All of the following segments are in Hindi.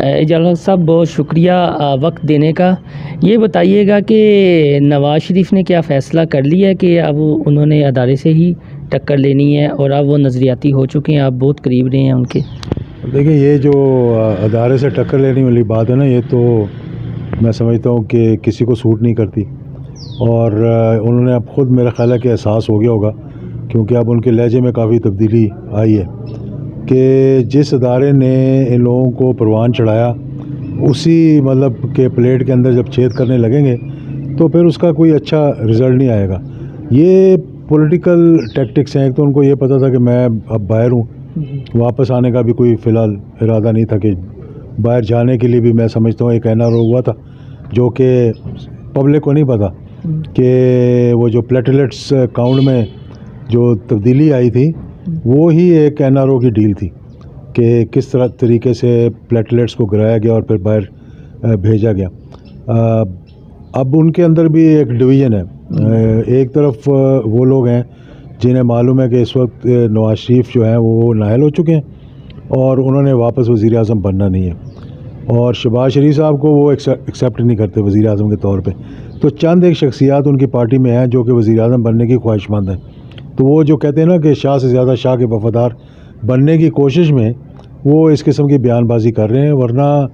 एजाज साहब बहुत शुक्रिया वक्त देने का। ये बताइएगा कि नवाज़ शरीफ ने क्या फ़ैसला कर लिया है कि अब उन्होंने अदारे से ही टक्कर लेनी है और अब वो नज़रियाती हो चुके हैं, आप बहुत करीब रहे हैं उनके? देखिए, ये जो अदारे से टक्कर लेने वाली बात है ना, ये तो मैं समझता हूँ कि किसी को सूट नहीं करती। और उन्होंने अब ख़ुद मेरा ख़्याल है कि एहसास हो गया होगा, क्योंकि अब उनके लहजे में काफ़ी तब्दीली आई है कि जिस अदारे ने इन लोगों को परवान चढ़ाया, उसी मतलब के प्लेट के अंदर जब छेद करने लगेंगे तो फिर उसका कोई अच्छा रिज़ल्ट नहीं आएगा। ये पॉलिटिकल टैक्टिक्स हैं। एक तो उनको ये पता था कि मैं अब बाहर हूँ, वापस आने का भी कोई फ़िलहाल इरादा नहीं था। कि बाहर जाने के लिए भी मैं समझता हूँ एक एनआरओ हुआ था, जो कि पब्लिक को नहीं पता कि वो जो प्लेटलेट्स काउंट में जो तब्दीली आई थी, वो ही एक एनआरओ की डील थी कि किस तरीके से प्लेटलेट्स को गिराया गया और फिर बाहर भेजा गया। अब उनके अंदर भी एक डिवीज़न है। एक तरफ वो लोग हैं जिन्हें मालूम है कि इस वक्त नवाज़ शरीफ जो हैं वो नाअहल हो चुके हैं और उन्होंने वापस वज़ीर आज़म बनना नहीं है, और शहबाज शरीफ साहब को वो एक्सेप्ट नहीं करते वज़ीर आज़म के तौर पे। तो चंद एक शख्सियात उनकी पार्टी में हैं जो कि वज़ीर आज़म बनने की ख्वाहिशमंद हैं। तो वो जो कहते हैं ना कि शाह से ज़्यादा शाह के वफ़ादार बनने की कोशिश में वो इस किस्म की बयानबाजी कर रहे हैं। वरना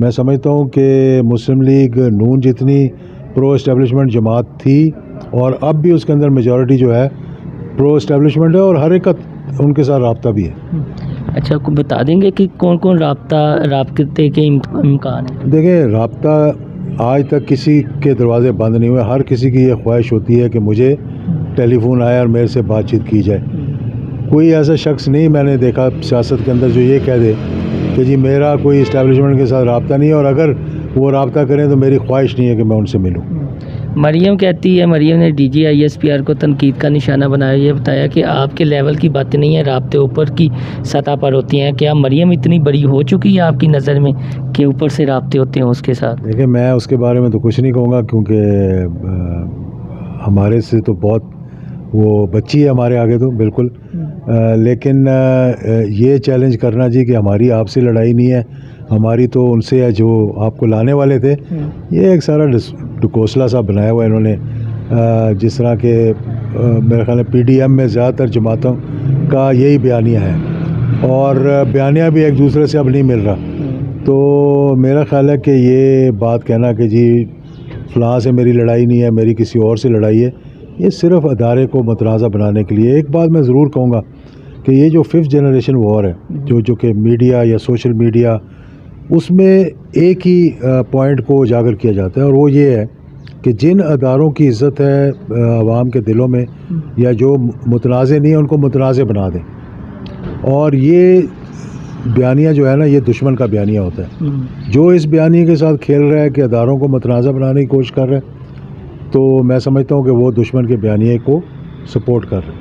मैं समझता हूँ कि मुस्लिम लीग नून जितनी प्रो इस्टेब्लिशमेंट जमात थी, और अब भी उसके अंदर मेजॉरिटी जो है प्रो इस्टेब्लिशमेंट है, और हरकत उनके साथ राब्ता भी है। अच्छा, आपको बता देंगे कि कौन कौन राब्ते के इम्कान है? देखिए, राब्ता आज तक किसी के दरवाजे बंद नहीं हुए। हर किसी की ये ख्वाहिश होती है कि मुझे टेलीफोन आए और मेरे से बातचीत की जाए। कोई ऐसा शख्स नहीं मैंने देखा सियासत के अंदर जो ये कह दे कि जी मेरा कोई इस्टेब्लिशमेंट के साथ राब्ता नहीं है, और अगर वो राब्ता करें तो मेरी ख्वाहिश नहीं है कि मैं उनसे मिलूं। मरियम कहती है, मरियम ने DGISPR को तनकीद का निशाना बनाया। ये बताया कि आपके लेवल की बातें नहीं है, राब्ते ऊपर की सतह पर होती हैं। क्या मरियम इतनी बड़ी हो चुकी है आपकी नज़र में कि ऊपर से राब्ते होते हैं उसके साथ? देखिए, मैं उसके बारे में तो कुछ नहीं कहूँगा, क्योंकि हमारे से तो बहुत वो बच्ची है हमारे आगे तो बिल्कुल। लेकिन ये चैलेंज करना जी कि हमारी आपसे लड़ाई नहीं है, हमारी तो उनसे है जो आपको लाने वाले थे, ये एक सारा ढकोसला सा बनाया हुआ है इन्होंने। जिस तरह के मेरे ख्याल में PDM में ज़्यादातर जमातों का यही बयानिया है, और बयानिया भी एक दूसरे से अब नहीं मिल रहा। तो मेरा ख्याल है कि ये बात कहना कि जी फ़लाँ से मेरी लड़ाई नहीं है, मेरी किसी और से लड़ाई है, ये सिर्फ अदारे को मुतनाज़ा बनाने के लिए। एक बात मैं ज़रूर कहूँगा कि ये जो 5th जनरेशन वॉर है, जो कि मीडिया या सोशल मीडिया, उसमें एक ही पॉइंट को उजागर किया जाता है, और वो ये है कि जिन अदारों की इज़्ज़त है आवाम के दिलों में, या जो मुतनाज़े नहीं है उनको मुतनाज़े बना दें। और ये बयानिया जो है ना, ये दुश्मन का बयानिया होता है। जो इस बयानिया के साथ खेल रहा है कि अदारों को मुतनाज़ा बनाने की कोशिश कर रहा है, तो मैं समझता हूँ कि वो दुश्मन के बयानिए को सपोर्ट कर रहे हैं।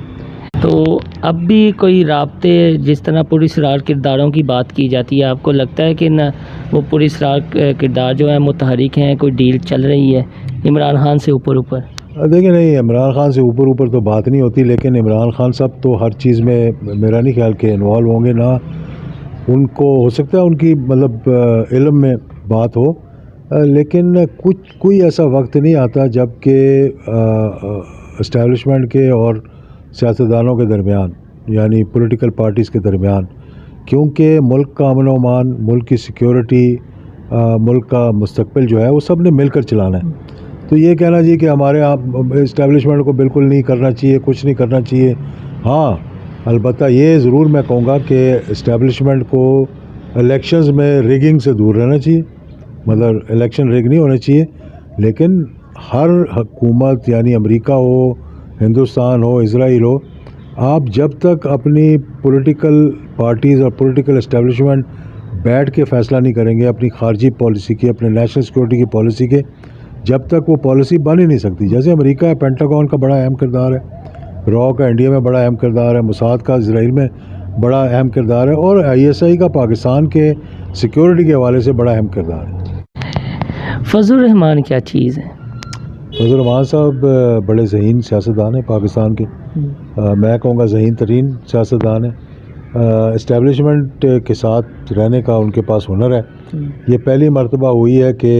तो अब भी कोई राब्ते, जिस तरह पुरअसरार किरदारों की बात की जाती है, आपको लगता है कि न वो पुरअसरार किरदार जो है मुतहरिक हैं, कोई डील चल रही है इमरान खान से ऊपर? देखिए, नहीं, इमरान खान से ऊपर तो बात नहीं होती, लेकिन इमरान खान साहब तो हर चीज़ में मेरा नहीं ख्याल के इन्वॉल्व होंगे ना। उनको हो सकता है उनकी मतलब इल्म में बात हो, लेकिन कोई ऐसा वक्त नहीं आता जब कि इस्टेब्लिशमेंट के और सियासतदानों के दरमियान, यानी पॉलिटिकल पार्टीज़ के दरमियान, क्योंकि मुल्क का अमन अमान, मुल्क की सिक्योरिटी, मुल्क का मुस्तकबिल जो है वो सब ने मिलकर चलाना है। तो ये कहना जी कि हमारे यहाँ इस्टेब्लिशमेंट को बिल्कुल नहीं करना चाहिए, कुछ नहीं करना चाहिए। हाँ, अलबत्ता ये ज़रूर मैं कहूँगा कि इस्टेब्लिशमेंट को इलेक्शंस में रिगिंग से दूर रहना चाहिए, मतलब इलेक्शन रिग नहीं होने चाहिए। लेकिन हर हुकूमत, यानी अमेरिका हो, हिंदुस्तान हो, इज़राइल हो, आप जब तक अपनी पॉलिटिकल पार्टीज़ और पॉलिटिकल इस्टेब्लिशमेंट बैठ के फ़ैसला नहीं करेंगे अपनी खारजी पॉलिसी की, अपने नेशनल सिक्योरिटी की पॉलिसी के, जब तक वो पॉलिसी बन ही नहीं सकती। जैसे अमेरिका है, पेंटागन का बड़ा अहम किरदार है, रॉ का इंडिया में बड़ा अहम किरदार है, मोसाद का इज़राइल में बड़ा अहम किरदार है, और ISI का पाकिस्तान के सिक्योरिटी के हवाले से बड़ा अहम किरदार है। फजल रहमान क्या चीज़ है? फजल रहमान साहब बड़े ज़हीन सियासतदान हैं पाकिस्तान के। मैं कहूँगा ज़हीन तरीन सियासतदान है। इस्टेब्लिशमेंट के साथ रहने का उनके पास हुनर है। ये पहली मर्तबा हुई है कि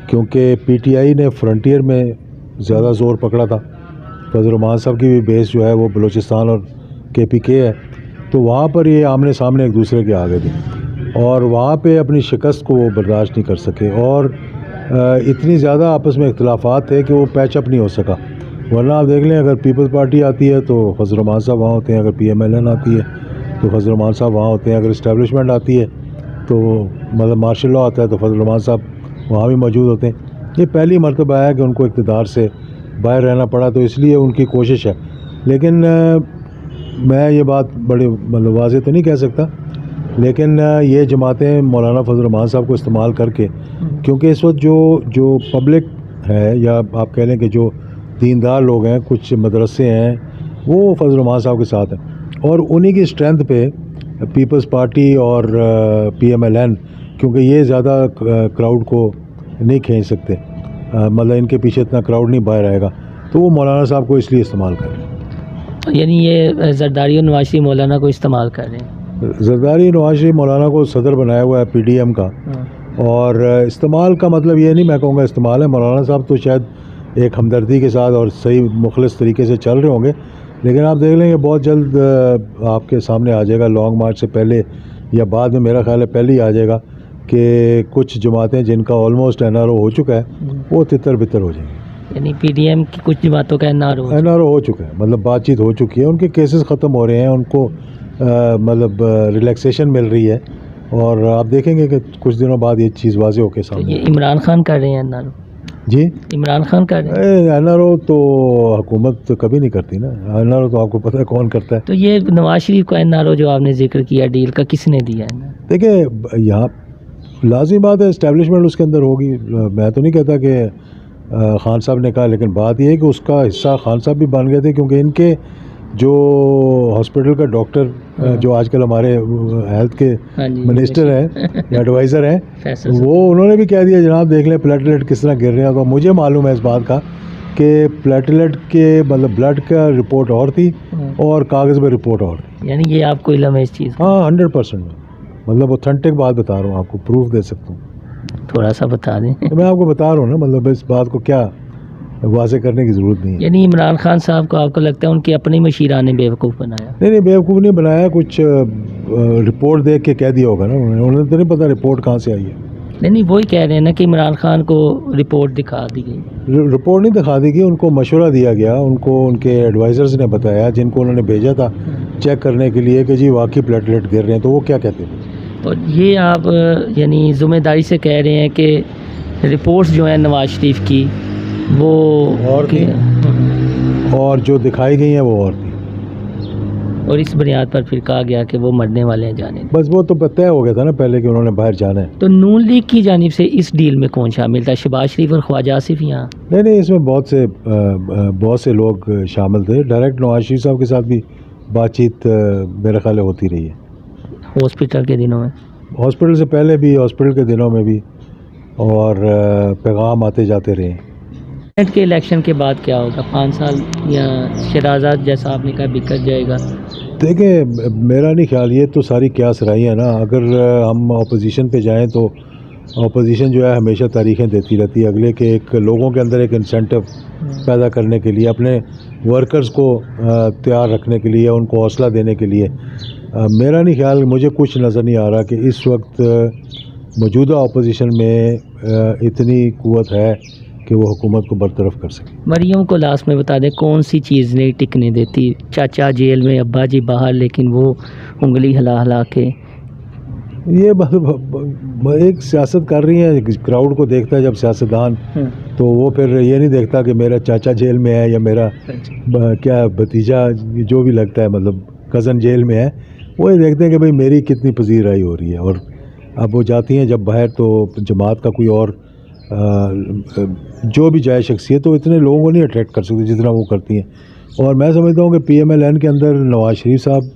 क्योंकि पीटीआई ने फ्रंटियर में ज़्यादा ज़ोर पकड़ा था, फजल रहमान साहब की भी बेस जो है वो बलूचिस्तान और केपीके है, तो वहाँ पर ये आमने सामने एक दूसरे के आगे थे और वहाँ पे अपनी शिकस्त को वो बर्दाश्त नहीं कर सके और इतनी ज़्यादा आपस में इख्तलाफात थे कि वो पैचअप नहीं हो सका। वरना आप देख लें, अगर पीपल्स पार्टी आती है तो फजल रहमान साहब वहाँ होते हैं, अगर PMLN आती है तो फजल रहमान साहब वहाँ होते हैं, अगर इस्टेब्लिशमेंट आती है तो मतलब मार्शल लॉ आता है तो फजल रहमान साहब वहाँ भी मौजूद होते हैं। ये पहली मर्तबा है कि उनको इक़्तिदार से बाहर रहना पड़ा, तो इसलिए उनकी कोशिश है। लेकिन मैं ये बात बड़ी मतलब वाज़ेह तो नहीं कह सकता, लेकिन ये जमातें मौलाना फजल रहमान साहब को इस्तेमाल करके, क्योंकि इस वक्त जो पब्लिक है या आप कह लें कि जो दीनदार लोग हैं, कुछ मदरसे हैं, वो फजल रहमान साहब के साथ हैं और उन्हीं की स्ट्रेंथ पे पीपल्स पार्टी और PMLN, क्योंकि ये ज़्यादा क्राउड को नहीं खींच सकते, मतलब इनके पीछे इतना क्राउड नहीं बाहर आएगा, तो वो मौलाना साहब को इसलिए इस्तेमाल कर रहे हैं। यानी ये जरदारी और नवाज शरीफ मौलाना को इस्तेमाल कर रहे हैं। जरदारी नवाज शरीफ मौलाना को सदर बनाया हुआ है PDM का, और इस्तेमाल का मतलब ये नहीं मैं कहूँगा इस्तेमाल है। मौलाना साहब तो शायद एक हमदर्दी के साथ और सही मुखलिस तरीके से चल रहे होंगे, लेकिन आप देख लेंगे बहुत जल्द आपके सामने आ जाएगा, लॉन्ग मार्च से पहले या बाद में, मेरा ख्याल है पहले ही आ जाएगा कि कुछ जमातें जिनका ऑलमोस्ट NRO हो चुका है वो तितर बितर हो जाएंगी। यानी PDM की कुछ जमातों का NRO हो चुका है, मतलब बातचीत हो चुकी है, उनके केसेस ख़त्म हो रहे हैं, उनको मतलब रिलैक्सेशन मिल रही है और आप देखेंगे कि कुछ दिनों बाद ये चीज़ वाज़ेह होकर सामने। तो ये इमरान खान कर रहे हैं NRO? जी, इमरान खान कर रहे हैं। NRO तो हुकूमत तो कभी नहीं करती ना, NRO तो आपको पता है कौन करता है। तो ये नवाज शरीफ को NRO जो आपने जिक्र किया डील का, किसने दिया है? देखिए, यहाँ लाज़मी बात है इस्टेब्लिशमेंट उसके अंदर होगी। मैं तो नहीं कहता कि खान साहब ने कहा, लेकिन बात यह है कि उसका हिस्सा खान साहब भी बन गए थे, क्योंकि इनके जो हॉस्पिटल का डॉक्टर जो आजकल हमारे हेल्थ के मिनिस्टर हैं या एडवाइज़र हैं, वो उन्होंने भी कह दिया जनाब देख लें प्लेटलेट किस तरह गिर रहे हैं। तो मुझे मालूम है इस बात का कि प्लेटलेट के मतलब ब्लड का रिपोर्ट और थी और कागज़ में रिपोर्ट और थी। यानी ये आपको इल्म है इस चीज़? हाँ, 100% मतलब ऑथेंटिक बात बता रहा हूँ, आपको प्रूफ दे सकता हूँ। थोड़ा सा बता दें। तो मैं आपको बता रहा हूँ ना, मतलब इस बात को क्या वाज़ेह करने की ज़रूरत नहीं है। यानी इमरान खान साहब को आपको लगता है उनकी अपनी मशीरा ने बेवकूफ़ बनाया? नहीं, बेवकूफ़ नहीं बनाया, कुछ रिपोर्ट देख के कह दिया होगा ना उन्हें तो नहीं पता रिपोर्ट कहाँ से आई है। नहीं वही कह रहे हैं ना कि इमरान खान को रिपोर्ट दिखा दी गई। रिपोर्ट नहीं दिखा दी गई, उनको मशवरा दिया गया, उनको उनके एडवाइज़र्स ने बताया जिनको उन्होंने भेजा था चेक करने के लिए कि जी वाकई प्लेटलेट गिर रहे हैं, तो वो क्या कहते हैं। और ये आप यानी ज़िम्मेदारी से कह रहे हैं कि रिपोर्ट्स जो हैं नवाज शरीफ की वो और जो दिखाई गई हैं वो और थी, और इस बुनियाद पर फिर कहा गया कि वो मरने वाले हैं जाने। बस वो तो तय हो गया था ना पहले कि उन्होंने बाहर जाना है। तो नून लीग की जानिब से इस डील में कौन शामिल था? शहबाज शरीफ और ख्वाजा आसिफ यहाँ? नहीं, इसमें बहुत से लोग शामिल थे। डायरेक्ट नवाज शरीफ साहब के साथ भी बातचीत मेरे ख्याल होती रही है हॉस्पिटल के दिनों में, हॉस्पिटल से पहले भी, हॉस्पिटल के दिनों में भी, और पैगाम आते जाते रहे। सेनेट के इलेक्शन के बाद क्या होगा? 5 साल या शराजात जैसा आपने कहा बिखर जाएगा? देखिए, मेरा नहीं ख्याल, ये तो सारी क्या सराही है ना। अगर हम अपोजिशन पे जाएं तो अपोजिशन जो है हमेशा तारीखें देती रहती है अगले के, एक लोगों के अंदर एक इंसेंटिव पैदा करने के लिए, अपने वर्कर्स को तैयार रखने के लिए, उनको हौसला देने के लिए। मेरा नहीं ख्याल, मुझे कुछ नज़र नहीं आ रहा कि इस वक्त मौजूदा अपोजिशन में इतनी क़ुव्वत है कि वो हुकूमत को बरतरफ कर सके। मरियम को लास्ट में बता दें कौन सी चीज़ नहीं टिकने देती? चाचा जेल में, अब्बा जी बाहर, लेकिन वो उंगली हिला हिला के ये एक सियासत कर रही है। क्राउड को देखता है जब सियासतदान, तो वो फिर ये नहीं देखता कि मेरा चाचा जेल में है या मेरा क्या भतीजा जो भी लगता है मतलब कज़न जेल में है, वो ये देखते हैं कि भाई मेरी कितनी पजीराई हो रही है। और अब वो जाती हैं जब बाहर, तो जमात का कोई और जो भी जाए शख्सियत, तो इतने लोगों को नहीं अट्रैक्ट कर सकती जितना वो करती हैं। और मैं समझता हूँ कि PMLN के अंदर नवाज शरीफ साहब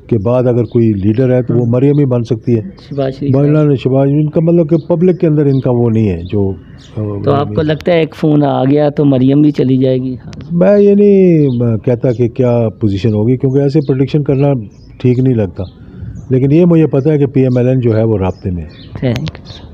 के बाद अगर कोई लीडर है तो वो मरियम ही बन सकती है। शहबाज, इनका मतलब कि पब्लिक के अंदर इनका वो नहीं है जो। तो आपको लगता है एक फ़ोन आ गया तो मरियम भी चली जाएगी? मैं ये नहीं कहता कि क्या पोजीशन होगी, क्योंकि ऐसे प्रेडिक्शन करना ठीक नहीं लगता, लेकिन ये मुझे पता है कि PMLN जो है वो राब्ते में है। Thank you.